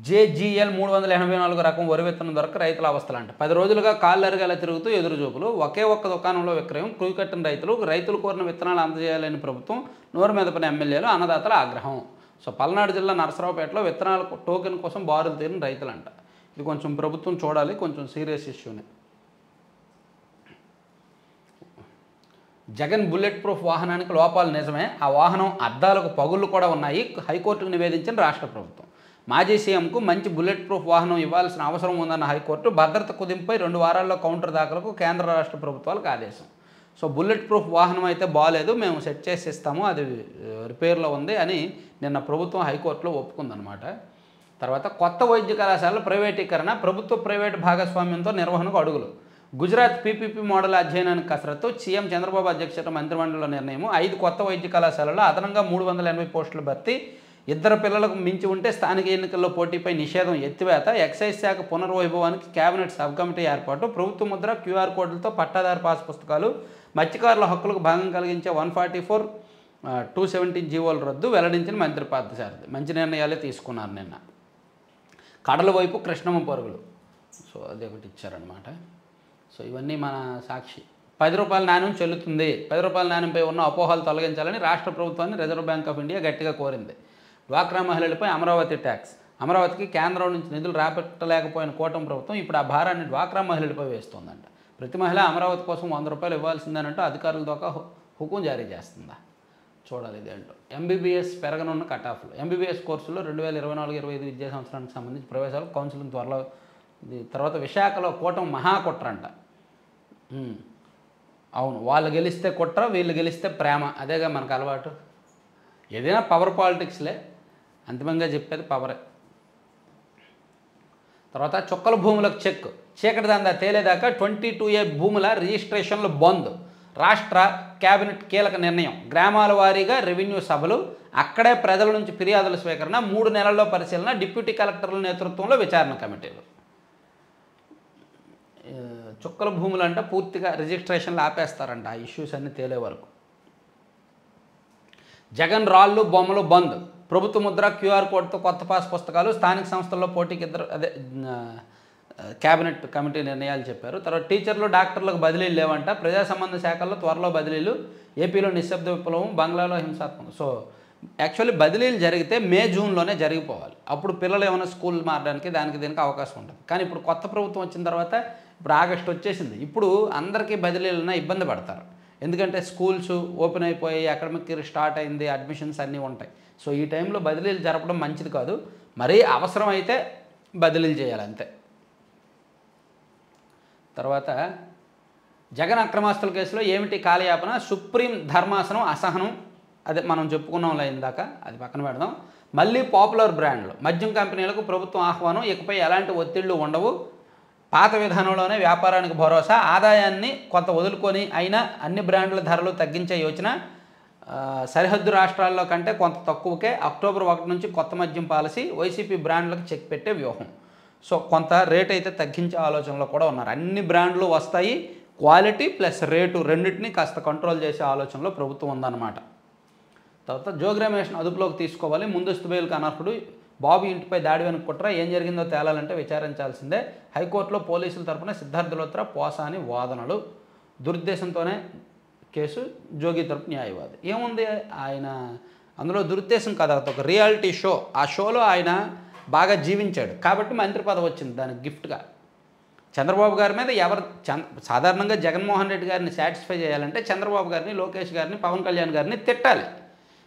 JGL 384 రకం వరి విత్తనం దొరక్క రైతుల అవస్థలంట. 10 రోజులుగా కాళ్ళు అరిగేలా తిరుగుతూ ఎదురుచూపులు. ఒకే ఒక్క దుకాణంలో విక్రయం. కుయ్యకట్టిన రైతులు కోరిన విత్తనాలు అందజేయాలని ప్రభుత్వం. నోరు మీద పడిన ఎమ్మెల్యేలు, అన్నదాతల ఆగ్రహం. సో పల్నాడు జిల్లా నరసరావుపేటలో విత్తనాల టోకెన్ కోసం బారులు తీరిన రైతులంట. ఇది కొంచెం ప్రభుత్వం చూడాలి, కొంచెం సీరియస్ ఇష్యూనే. జగన్ బుల్లెట్ ప్రూఫ్ వాహనానికి లోపాలు నిజమే, ఆ వాహనం అద్దాలకు పగుళ్ళు కూడా ఉన్నాయి, హైకోర్టుకు నివేదించిన రాష్ట్ర ప్రభుత్వం. మాజీ సీఎంకు మంచి బుల్లెట్ ప్రూఫ్ వాహనం ఇవ్వాల్సిన అవసరం ఉందన్న హైకోర్టు. భద్రత కుదింపై 2 వారాల్లో కౌంటర్ దాఖలకు కేంద్ర రాష్ట్ర ప్రభుత్వాలకు ఆదేశం. సో బుల్లెట్ ప్రూఫ్ వాహనం అయితే బాగాలేదు, మేము సెట్ చేసి ఇస్తాము, అది రిపేర్లో ఉంది అని నిన్న ప్రభుత్వం హైకోర్టులో ఒప్పుకుందనమాట. తర్వాత కొత్త వైద్య కళాశాలల ప్రైవేటీకరణ, ప్రభుత్వ ప్రైవేటు భాగస్వామ్యంతో నిర్వహణకు అడుగులు. గుజరాత్ PPP మోడల్ అధ్యయనానికి కసరత్తు. సీఎం చంద్రబాబు అధ్యక్షత మంత్రిమండలిలో నిర్ణయం. 5 కొత్త వైద్య కళాశాలలో అదనంగా 380 పోస్టులు భర్తీ. 2 పిల్లలకు మించి ఉంటే స్థానిక ఎన్నికల్లో పోటీపై నిషేధం ఎత్తివేత. ఎక్సైజ్ శాఖ పునర్వైభవానికి కేబినెట్ సబ్ కమిటీ ఏర్పాటు. ప్రభుత్వ ముద్ర, QR కోడ్లతో పట్టాదారు పాస్ పుస్తకాలు. మత్స్యకారుల హక్కులకు భంగం కలిగించే 144, 217 జీవోల రద్దు వెల్లడించిన మంత్రి పార్థసారథి. మంచి నిర్ణయాలే తీసుకున్నారు నిన్న. కడల వైపు కృష్ణమ్మ పరుగులు. సో అది ఒకటి ఇచ్చారనమాట. సో ఇవన్నీ మన సాక్షి. 10 రూపాయల నాణ్యం చెల్లుతుంది. 10 రూపాయల నాణ్యంపై ఉన్న అపోహలు తొలగించాలని రాష్ట్ర ప్రభుత్వాన్ని రిజర్వ్ బ్యాంక్ ఆఫ్ ఇండియా గట్టిగా కోరింది. డ్వాక్రా మహిళలపై అమరావతి ట్యాక్స్. అమరావతికి కేంద్రం నుంచి నిధులు రాబట్టలేకపోయిన కూటమి ప్రభుత్వం ఇప్పుడు ఆ భారాన్ని డ్వాక్రా మహిళలపై వేస్తుందంట. ప్రతి మహిళ అమరావతి కోసం 100 రూపాయలు ఇవ్వాల్సిందేనంటూ అధికారుల ద్వారా హుకుం జారీ చేస్తుందా చూడాలి. ఇదేంటో. MBBS పెరగనున్న కటాఫ్లు. MBBS కోర్సులో 2024-25 విద్యా సంవత్సరానికి సంబంధించి ప్రవేశాలు కౌన్సిలింగ్ త్వరలో. తర్వాత విశాఖలో కూటమి మహాకుట్రంట. అవును, వాళ్ళు గెలిస్తే కుట్ర, వీళ్ళు గెలిస్తే ప్రేమ, అదేగా మనకు అలవాటు. ఏదైనా పవర్ పాలిటిక్స్లే, అంతిమంగా చెప్పేది పవరే. తర్వాత చుక్కల భూములకు చెక్. చీకటి దందా తేలేదాకా 22A భూముల రిజిస్ట్రేషన్లు బంద్. రాష్ట్ర కేబినెట్ కీలక నిర్ణయం. గ్రామాల వారీగా రెవెన్యూ సభలు, అక్కడే ప్రజల నుంచి ఫిర్యాదుల స్వీకరణ, 3 నెలల్లో పరిశీలన, డిప్యూటీ కలెక్టర్ల నేతృత్వంలో విచారణ కమిటీలు. చుక్కల భూములు అంటే పూర్తిగా రిజిస్ట్రేషన్లు ఆపేస్తారంట ఆ ఇష్యూస్ అన్నీ తేలే వరకు. జగన్ రాళ్ళు బొమ్మలు బంద్. ప్రభుత్వ ముద్ర, QR కోడ్తో కొత్త పాస్ పుస్తకాలు. స్థానిక సంస్థల్లో పోటీకి కేబినెట్ కమిటీ నిర్ణయాలు చెప్పారు. తర్వాత టీచర్లు, డాక్టర్లకు బదిలీలు లేవంట. ప్రజా సంబంధ శాఖల్లో త్వరలో బదిలీలు. ఏపీలో నిశ్శబ్ద విప్లవం, బంగ్లాలో హింసాత్మకం. సో యాక్చువల్లీ బదిలీలు జరిగితే May, Juneలోనే జరిగిపోవాలి. అప్పుడు పిల్లలు ఏమైనా స్కూల్ మారడానికి దానికి దీనికి అవకాశం ఉంటుంది. కానీ ఇప్పుడు కొత్త ప్రభుత్వం వచ్చిన తర్వాత ఇప్పుడు ఆగస్టు వచ్చేసింది. ఇప్పుడు అందరికీ బదిలీలన్నా ఇబ్బంది పడతారు. ఎందుకంటే స్కూల్స్ ఓపెన్ అయిపోయి, అకాడమిక్ ఇయర్ స్టార్ట్ అయింది, అడ్మిషన్స్ అన్నీ ఉంటాయి. సో ఈ టైంలో బదిలీలు జరపడం మంచిది కాదు. మరీ అవసరం అయితే బదిలీలు చేయాలి అంతే. తర్వాత జగన్ అక్రమాస్తుల కేసులో ఏమిటి కాలయాపన, సుప్రీం ధర్మాసనం అసహనం, అదే మనం చెప్పుకున్నాంలే ఇందాక, అది పక్కన పెడదాం. మళ్ళీ పాపులర్ బ్రాండ్లు, మద్యం కంపెనీలకు ప్రభుత్వం ఆహ్వానం, ఇకపై ఎలాంటి ఒత్తిళ్లు ఉండవు, పాత విధానంలోనే వ్యాపారానికి భరోసా, ఆదాయాన్ని కొంత వదులుకొని అయినా అన్ని బ్రాండ్ల ధరలు తగ్గించే యోచన, సరిహద్దు రాష్ట్రాల్లో కంటే కొంత తక్కువకే అక్టోబర్ 1 నుంచి కొత్త మద్యం పాలసీ, వైసీపీ బ్రాండ్లకు చెక్ పెట్టే వ్యూహం. సో కొంత రేట్ అయితే తగ్గించే ఆలోచనలో కూడా ఉన్నారు. అన్ని బ్రాండ్లు వస్తాయి, క్వాలిటీ ప్లస్ రేటు రెండింటినీ కాస్త కంట్రోల్ చేసే ఆలోచనలో ప్రభుత్వం ఉందన్నమాట. తర్వాత జోగి రమేష్ను అదుపులోకి తీసుకోవాలి, ముందస్తు బెయిల్కి అనర్హుడు, బాబు ఇంటిపై దాడి వెనుక కుట్ర, ఏం జరిగిందో తేలాలంటే విచారించాల్సిందే, హైకోర్టులో పోలీసుల తరపున సిద్ధార్థ లోత్రా పోసాని వాదనలు, దురుద్దేశంతోనే కేసు, జోగి తరపు న్యాయవాది. ఏముంది ఆయన అందులో దురుద్దేశం కదా, ఒక రియాలిటీ షో, ఆ షోలో ఆయన బాగా జీవించాడు కాబట్టి మంత్రి పదవి వచ్చింది దానికి గిఫ్ట్గా. చంద్రబాబు గారి మీద సాధారణంగా జగన్మోహన్ రెడ్డి గారిని సాటిస్ఫై చేయాలంటే చంద్రబాబు గారిని, లోకేష్ గారిని, పవన్ కళ్యాణ్ గారిని తిట్టాలి.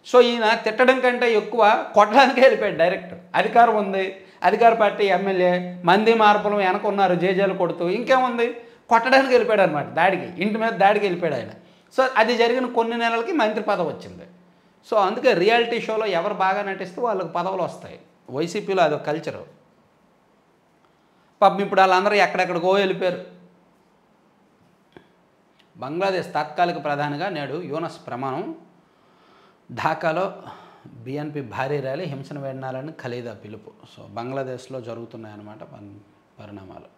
సో ఈయన తిట్టడం కంటే ఎక్కువ కొట్టడానికే వెళ్ళిపోయాడు డైరెక్ట్. అధికారం ఉంది, అధికార పార్టీ ఎమ్మెల్యే, మంది మార్పులు వెనక ఉన్నారు జేజేలు కొడుతూ, ఇంకేముంది కొట్టడానికి వెళ్ళిపోయాడు అనమాట, దాడికి, ఇంటి మీద దాడికి వెళ్ళిపోయాడు ఆయన. సో అది జరిగిన కొన్ని నెలలకి మంత్రి పదవి వచ్చింది. సో అందుకే రియాలిటీ షోలో ఎవరు బాగా నటిస్తే వాళ్ళకి పదవులు వస్తాయి. వైసీపీలో అదొక కల్చరు. పాపం ఇప్పుడు వాళ్ళందరూ ఎక్కడెక్కడికో వెళ్ళిపోయారు. బంగ్లాదేశ్ తాత్కాలిక ప్రధానిగా నేడు యూనస్ ప్రమాణం, ఢాకాలో బీఎన్పీ భారీ ర్యాలీ, హింసను వెన్నాలని ఖలీదా పిలుపు. సో బంగ్లాదేశ్లో జరుగుతున్నాయన్నమాట పరిణామాలు.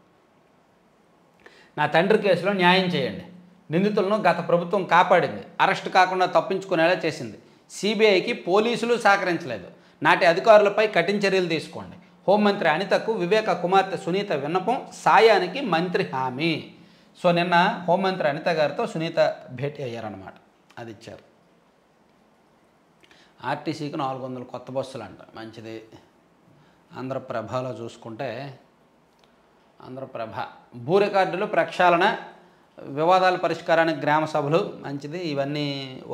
నా తండ్రి కేసులో న్యాయం చేయండి, నిందితులను గత ప్రభుత్వం కాపాడింది, అరెస్ట్ కాకుండా తప్పించుకునేలా చేసింది, సిబిఐకి పోలీసులు సహకరించలేదు, నాటి అధికారులపై కఠిన చర్యలు తీసుకోండి, హోంమంత్రి అనితకు వివేక కుమార్తె సునీత విన్నపం, సాయానికి మంత్రి హామీ. సో నిన్న హోంమంత్రి అనిత గారితో సునీత భేటీ అయ్యారన్నమాట, అది ఇచ్చారు. ఆర్టీసీకి 400 కొత్త బస్సులు అంట, మంచిది. ఆంధ్రప్రభలో చూసుకుంటే, ఆంధ్రప్రభ భూ రికార్డులు ప్రక్షాళన, వివాదాల పరిష్కారానికి గ్రామ సభలు, మంచిది. ఇవన్నీ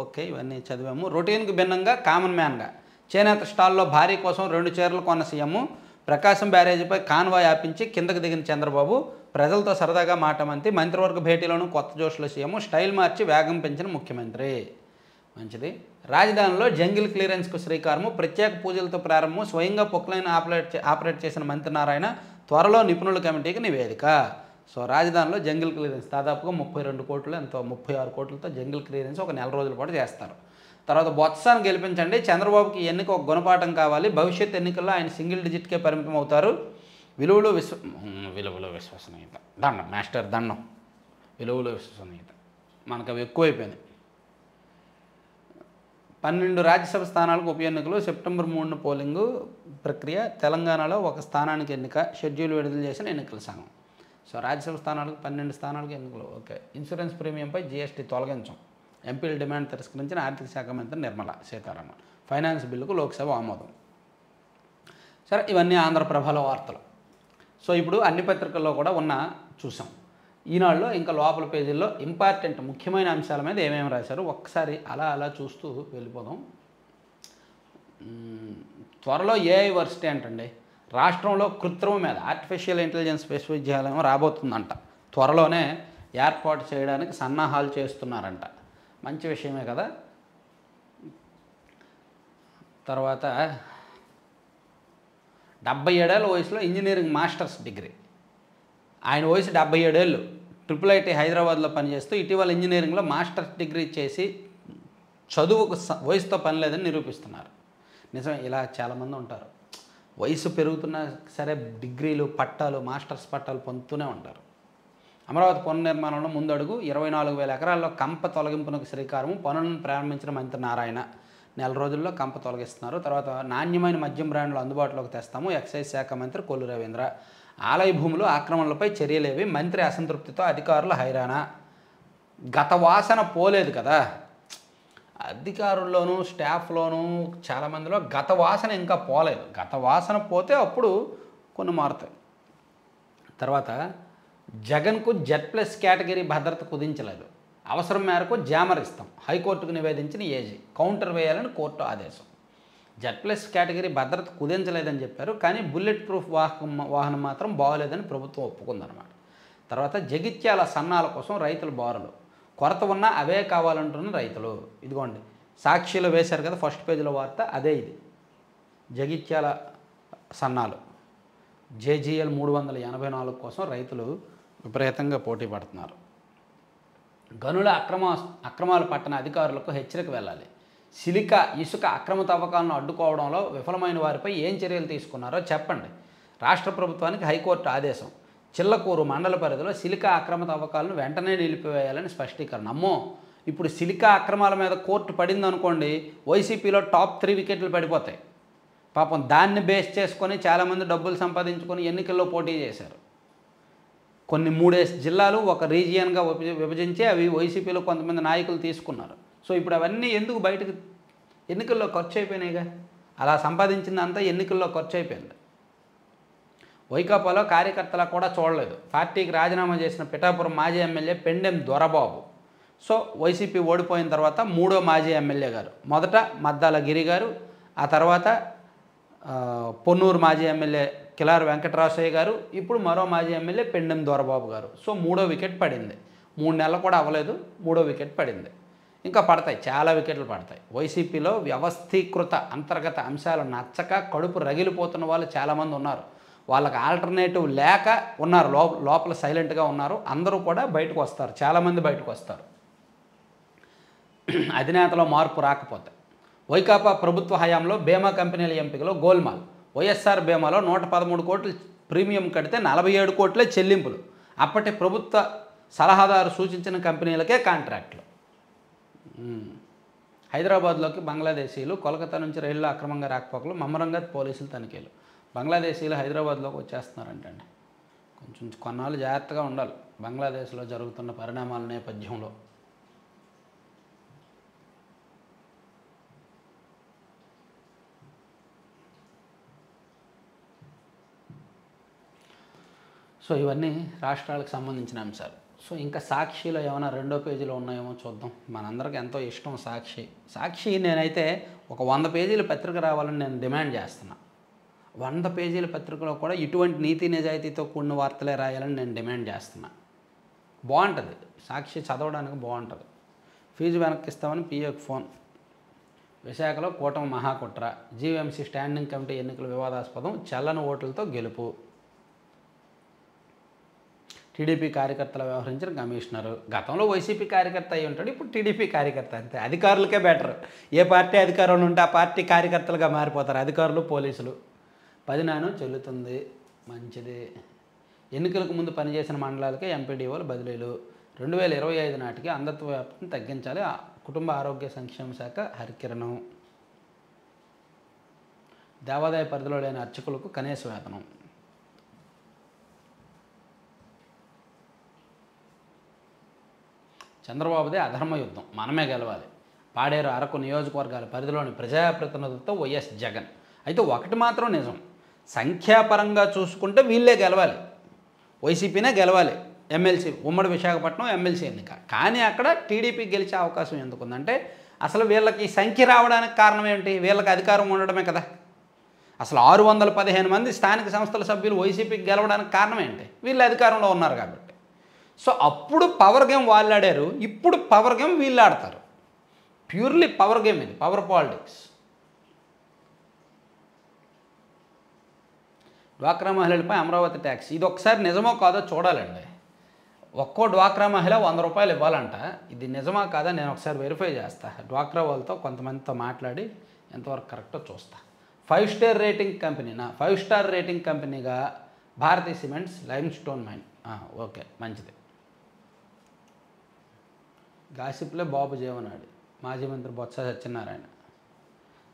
ఓకే, ఇవన్నీ చదివాము. రొటీన్కి భిన్నంగా కామన్ మ్యాన్గా చేనేత స్టాల్లో భారీ కోసం 2 చీరలు కొన్న సీఎం, ప్రకాశం బ్యారేజీపై కాన్వాయ్ ఆపించి కిందకు దిగిన చంద్రబాబు, ప్రజలతో సరదాగా మాటమంతి, మంత్రివర్గ భేటీలోనూ కొత్త జోష్లో సీఎం, స్టైల్ మార్చి వేగం పెంచిన ముఖ్యమంత్రి, మంచిది. రాజధానిలో జంగిల్ క్లియరెన్స్కు శ్రీకారం, ప్రత్యేక పూజలతో ప్రారంభం, స్వయంగా పొక్లైన్ ఆపరేట్ చేసిన మంత్రి నారాయణ, త్వరలో నిపుణుల కమిటీకి నివేదిక. సో రాజధానిలో జంగిల్ క్లియరెన్స్ దాదాపుగా 32 కోట్లు, ఎంతో 36 కోట్లతో జంగిల్ క్లియరెన్స్ ఒక నెల రోజుల పాటు చేస్తారు. తర్వాత బొత్సాను గెలిపించండి, చంద్రబాబుకి ఎన్నిక ఒక గుణపాఠం కావాలి, భవిష్యత్ ఎన్నికల్లో ఆయన సింగిల్ డిజిట్కే పరిమితం అవుతారు, విలువలు విశ్వసనీయత, దండం మాస్టర్ దండం, విలువలు విశ్వసనీయత మనకు అవి ఎక్కువైపోయినాయి. 12 రాజ్యసభ స్థానాలకు ఉప ఎన్నికలు, సెప్టెంబర్ 3న పోలింగు ప్రక్రియ, తెలంగాణలో ఒక స్థానానికి ఎన్నిక, షెడ్యూల్ విడుదల చేసిన ఎన్నికల సంఘం. సో రాజ్యసభ స్థానాలకు 12 స్థానాలకు ఎన్నికలు, ఓకే. ఇన్సూరెన్స్ ప్రీమియంపై జీఎస్టీ తొలగించం, ఎంపీల డిమాండ్ తిరస్కరించిన ఆర్థిక శాఖ మంత్రి నిర్మలా సీతారామన్, ఫైనాన్స్ బిల్లుకు లోక్సభ ఆమోదం. సరే, ఇవన్నీ ఆంధ్రప్రభలో వార్తలు. సో ఇప్పుడు అన్ని పత్రికల్లో కూడా చూసాం. ఈనాడులో ఇంకా లోపల పేజీల్లో ఇంపార్టెంట్ ముఖ్యమైన అంశాల మీద ఏమేమి రాశారు ఒక్కసారి అలా చూస్తూ వెళ్ళిపోదాం. త్వరలో ఏఐ వర్సిటీ అంటండి, రాష్ట్రంలో కృత్రిమ మీద ఆర్టిఫిషియల్ ఇంటెలిజెన్స్ విశ్వవిద్యాలయం రాబోతుందంట, త్వరలోనే ఏర్పాటు చేయడానికి సన్నాహాలు చేస్తున్నారంట, మంచి విషయమే కదా. తర్వాత 77 ఏళ్ల వయసులో ఇంజనీరింగ్ మాస్టర్స్ డిగ్రీ, ఆయన వయసు 77 ఏళ్ళు, IIIT హైదరాబాద్లో పనిచేస్తూ ఇటీవల ఇంజనీరింగ్లో మాస్టర్స్ డిగ్రీ చేసి చదువుకు వయసుతో పని లేదని నిరూపిస్తున్నారు. నిజమే, ఇలా చాలామంది ఉంటారు, వయసు పెరుగుతున్నా సరే డిగ్రీలు, పట్టాలు, మాస్టర్స్ పట్టాలు పొందుతూనే ఉంటారు. అమరావతి పునర్నిర్మాణంలో ముందడుగు, 24,000 ఎకరాల్లో కంప తొలగింపునకు శ్రీకారం, పనులను ప్రారంభించిన మంత్రి నారాయణ, నెల రోజుల్లో కంప తొలగిస్తున్నారు. తర్వాత నాణ్యమైన మద్యం బ్రాండ్లు అందుబాటులోకి తెస్తాము, ఎక్సైజ్ శాఖ మంత్రి కొల్లు రవీంద్ర, ఆలయ భూములు ఆక్రమణలపై చర్యలేవి, మంత్రి అసంతృప్తితో అధికారుల హైరానా. గత వాసన పోలేదు కదా, అధికారుల్లోనూ స్టాఫ్లోనూ చాలామందిలో గత వాసన ఇంకా పోలేదు, గత వాసన పోతే అప్పుడు కొన్ని మారుతాయి. తర్వాత జగన్కు Z+ కేటగిరీ భద్రత కుదించలేదు, అవసరం మేరకు జామర్ ఇస్తాం, హైకోర్టుకు నివేదించిన ఏజీ, కౌంటర్ వేయాలని కోర్టు ఆదేశం. Z+ కేటగిరీ భద్రత కుదించలేదని చెప్పారు, కానీ బుల్లెట్ ప్రూఫ్ వాహనం మాత్రం బాగోలేదని ప్రభుత్వం ఒప్పుకుందనమాట. తర్వాత జగిత్యాల సన్నాల కోసం రైతుల బారులు, కొరత ఉన్నా అవే కావాలంటున్న రైతులు. ఇదిగోండి సాక్షిలో వేశారు కదా ఫస్ట్ పేజీలో వార్త, అదే ఇది. జగిత్యాల సన్నాలు జేజీఎల్ 384 కోసం రైతులు విపరీతంగా పోటీ పడుతున్నారు. గనుల అక్రమాలు పట్టణ అధికారులకు హెచ్చరిక వెళ్ళాలి. సిలికా ఇసుక అక్రమ తవ్వకాలను అడ్డుకోవడంలో విఫలమైన వారిపై ఏం చర్యలు తీసుకున్నారో చెప్పండి. రాష్ట్ర ప్రభుత్వానికి హైకోర్టు ఆదేశం. చిల్లకూరు మండల పరిధిలో సిలికా అక్రమ తవ్వకాలను వెంటనే నిలిపివేయాలని స్పష్టీకరణ. అమ్మో, ఇప్పుడు సిలికా అక్రమాల మీద కోర్టు పడింది అనుకోండి, వైసీపీలో టాప్ 3 వికెట్లు పడిపోతాయి. పాపం దాన్ని బేస్ చేసుకొని చాలామంది డబ్బులు సంపాదించుకొని ఎన్నికల్లో పోటీ చేశారు. కొన్ని 3 జిల్లాలు ఒక రీజియన్గా విభజించి అవి వైసీపీలో కొంతమంది నాయకులు తీసుకున్నారు. సో ఇప్పుడు అవన్నీ ఎందుకు బయటకు, ఎన్నికల్లో ఖర్చు అయిపోయినాయిగా. అలా సంపాదించిందంతా ఎన్నికల్లో ఖర్చు అయిపోయింది. వైకాపాలో కార్యకర్తలా కూడా చూడలేదు. పార్టీకి రాజీనామా చేసిన పిఠాపురం మాజీ MLA Pendem Dorababu. So YCP ఓడిపోయిన తర్వాత 3వ మాజీ ఎమ్మెల్యే గారు. మొదట మద్దాల గిరి గారు, ఆ తర్వాత పొన్నూరు మాజీ ఎమ్మెల్యే కిలారు వెంకటరాసయ్య గారు, ఇప్పుడు మరో మాజీ ఎమ్మెల్యే పెండెం దొరబాబు గారు. సో 3వ వికెట్ పడింది. 3 నెలలు కూడా అవ్వలేదు, 3వ వికెట్ పడింది. ఇంకా పడతాయి, చాలా వికెట్లు పడతాయి. వైసీపీలో వ్యవస్థీకృత అంతర్గత అంశాలు నచ్చక కడుపు రగిలిపోతున్న వాళ్ళు చాలామంది ఉన్నారు. వాళ్ళకి ఆల్టర్నేటివ్ లేక ఉన్నారు, లోపల సైలెంట్గా ఉన్నారు. అందరూ కూడా బయటకు వస్తారు, చాలామంది బయటకు వస్తారు అధినేతలో మార్పు రాకపోతే. వైకాపా ప్రభుత్వ హయాంలో బీమా కంపెనీల ఎంపికలో గోల్మాల్. వైఎస్ఆర్ బీమాలో 113 కోట్లు ప్రీమియం కడితే 47 కోట్లే చెల్లింపులు. అప్పటి ప్రభుత్వ సలహాదారు సూచించిన కంపెనీలకే కాంట్రాక్టులు. హైదరాబాద్లోకి బంగ్లాదేశీలు, కోల్కతా నుంచి రైళ్లు అక్రమంగా రాకపోకలు, మమ్మరంగా పోలీసులు తనిఖీలు. బంగ్లాదేశీలు హైదరాబాద్లోకి వచ్చేస్తున్నారంటండి. కొంచెం కొన్నాళ్ళు జాగ్రత్తగా ఉండాలి బంగ్లాదేశ్లో జరుగుతున్న పరిణామాల నేపథ్యంలో. సో ఇవన్నీ రాష్ట్రాలకు సంబంధించిన అంశాలు. సో ఇంకా సాక్షిలో ఏమైనా 2వ పేజీలో ఉన్నాయేమో చూద్దాం. మనందరికీ ఎంతో ఇష్టం సాక్షి. నేనైతే ఒక 100 పేజీల పత్రిక రావాలని నేను డిమాండ్ చేస్తున్నా. 100 పేజీల పత్రికలో కూడా ఇటువంటి నీతి నిజాయితీతో కూడిన వార్తలే రాయాలని నేను డిమాండ్ చేస్తున్నా. బాగుంటుంది సాక్షి, చదవడానికి బాగుంటుంది. ఫీజు వెనక్కిస్తామని పిఏకి ఫోన్. విశాఖలో కూటమి మహాకుట్ర. జీవీఎంసీ స్టాండింగ్ కమిటీ ఎన్నికల వివాదాస్పదం, చెల్లని ఓట్లతో గెలుపు. టీడీపీ కార్యకర్తలు వ్యవహరించిన కమిషనరు. గతంలో వైసీపీ కార్యకర్త అయి ఉంటాడు, ఇప్పుడు టీడీపీ కార్యకర్త. అంతే, అధికారులకే బెటర్. ఏ పార్టీ అధికారంలో ఉంటే ఆ పార్టీ కార్యకర్తలుగా మారిపోతారు అధికారులు, పోలీసులు. 10 చెల్లుతుంది, మంచిది. ఎన్నికలకు ముందు పనిచేసిన మండలాలకే ఎంపీడీఓలు బదిలీలు. 2025 నాటికి అంధత్వ వ్యాప్తిని తగ్గించాలి కుటుంబ ఆరోగ్య సంక్షేమ శాఖ హరికిరణం. దేవాదాయ పరిధిలో లేని అర్చకులకు కనీస వేతనం. చంద్రబాబుదే అధర్మ యుద్ధం, మనమే గెలవాలి. పాడేరు, అరకు నియోజకవర్గాల పరిధిలోని ప్రజాప్రతినిధులతో వైఎస్ జగన్. అయితే ఒకటి మాత్రం నిజం, సంఖ్యాపరంగా చూసుకుంటే వీళ్ళే గెలవాలి, వైసీపీనే గెలవాలి ఎమ్మెల్సీ, ఉమ్మడి విశాఖపట్నం ఎమ్మెల్సీ ఎన్నిక. కానీ అక్కడ టీడీపీ గెలిచే అవకాశం ఎందుకుందంటే అసలు వీళ్ళకి సంఖ్య రావడానికి కారణం ఏంటి? వీళ్ళకి అధికారం ఉండడమే కదా. అసలు 615 మంది స్థానిక సంస్థల సభ్యులు వైసీపీకి గెలవడానికి కారణం ఏంటి? వీళ్ళు అధికారంలో ఉన్నారు కాబట్టి. సో అప్పుడు పవర్ గేమ్ వాళ్ళు ఆడారు, ఇప్పుడు పవర్ గేమ్ వీళ్ళు ఆడతారు. ప్యూర్లీ పవర్ గేమ్ ఇది, పవర్ పాలిటిక్స్. డ్వాక్రా మహిళలపై అమరావతి ట్యాక్స్. ఇది ఒకసారి నిజమో కాదో చూడాలండి. ఒక్కో డ్వాక్రా మహిళ 100 రూపాయలు ఇవ్వాలంట. ఇది నిజమా కాదా నేను ఒకసారి వెరిఫై చేస్తా. డ్వాక్రా వాళ్ళతో కొంతమందితో మాట్లాడి ఎంతవరకు కరెక్టో చూస్తా. 5 స్టార్ రేటింగ్ కంపెనీనా? 5 స్టార్ రేటింగ్ కంపెనీగా Bharathi cements, lime stone mine. Okay, మంచిది. గాసిప్లే బాబు జీవనాడి. మాజీ మంత్రి బొత్స సత్యనారాయణ.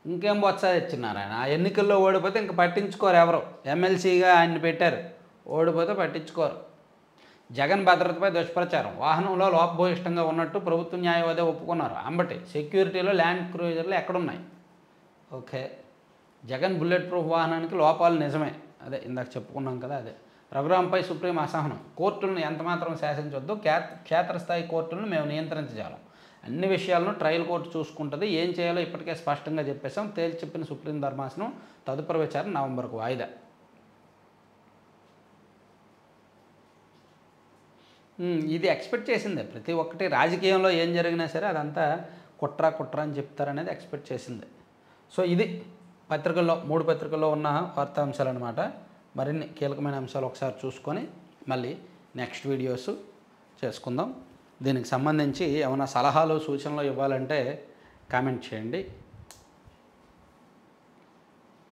ఇంకేం బొత్స సత్యనారాయణ? ఆ ఎన్నికల్లో ఓడిపోతే ఇంక పట్టించుకోరు ఎవరు. ఎమ్మెల్సీగా ఆయన్ని పెట్టారు, ఓడిపోతే పట్టించుకోరు. జగన్ భద్రతపై దుష్ప్రచారం. వాహనంలో లోపభూయిష్టంగా ఉన్నట్టు ప్రభుత్వ న్యాయవాది ఒప్పుకున్నారు. అంబటి సెక్యూరిటీలో ల్యాండ్ క్రూజర్లు ఎక్కడున్నాయి? ఓకే, జగన్ బుల్లెట్ ప్రూఫ్ వాహనానికి లోపాలు నిజమే, అదే ఇందాక చెప్పుకున్నాం కదా. అదే రఘురాంపై సుప్రీం అసహనం. కోర్టులను ఎంతమాత్రం శాసించవద్దు, క్షేత్రస్థాయి కోర్టులను మేము నియంత్రించజాలం. అన్ని విషయాలను ట్రయల్ కోర్టు చూసుకుంటుంది. ఏం చేయాలో ఇప్పటికే స్పష్టంగా చెప్పేశాం. తేల్చి చెప్పిన సుప్రీం ధర్మాసనం తదుపరి విచారణ నవంబర్కు వాయిదా. ఇది ఎక్స్పెక్ట్ చేసిందే. ప్రతి ఒక్కటి రాజకీయంలో ఏం జరిగినా సరే అదంతా కుట్ర అని చెప్తారనేది ఎక్స్పెక్ట్ చేసిందే. సో ఇది పత్రికల్లో 3 పత్రికల్లో ఉన్న వార్తాంశాలు అనమాట. మరిన్ని కీలకమైన అంశాలు ఒకసారి చూసుకొని మళ్ళీ నెక్స్ట్ వీడియోస్ చేసుకుందాం. దీనికి సంబంధించి ఏమైనా సలహాలు సూచనలు ఇవ్వాలంటే కామెంట్ చేయండి.